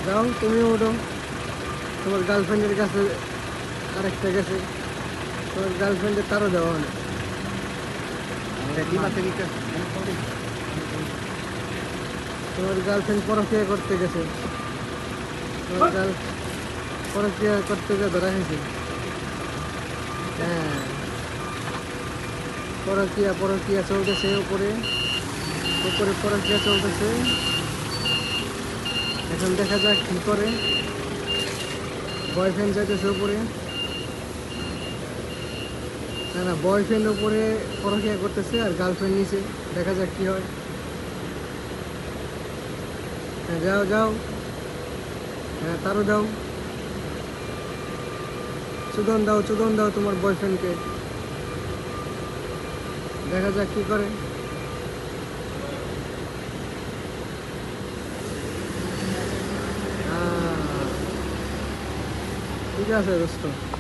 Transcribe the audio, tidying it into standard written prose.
যাও তুমি ওঠো, তোমার গার্লফ্রেন্ডের কাছে আরেকটা গেছে, তোমার গার্লফ্রেন্ডের তারও দেওয়া হয় না। তোমার গার্লফ্রেন্ড পরক্রিয়া করতে গেছে, তোমার গার্ল পরক্রিয়া করতে গিয়ে ধরা খেয়েছে। হ্যাঁ, পরক্রিয়া পরক্রিয়া চলতেছে, উপরে উপরে পরক্রিয়া চলতেছে। এখন দেখা যাক কি করে। বয়ফ্রেন্ড যাইতেছে উপরে, না না বয়ফ্রেন্ড উপরে পরক্রিয়া করতেছে আর গার্লফ্রেন্ড নিচে। দেখা যাক কি হয়। হ্যাঁ যাও যাও, হ্যাঁ তারও দাও, চুদন দাও, চুদন দাও তোমার বয়ফ্রেন্ডকে। দেখা যাক কি করে। ঠিক আছে দোস্ত।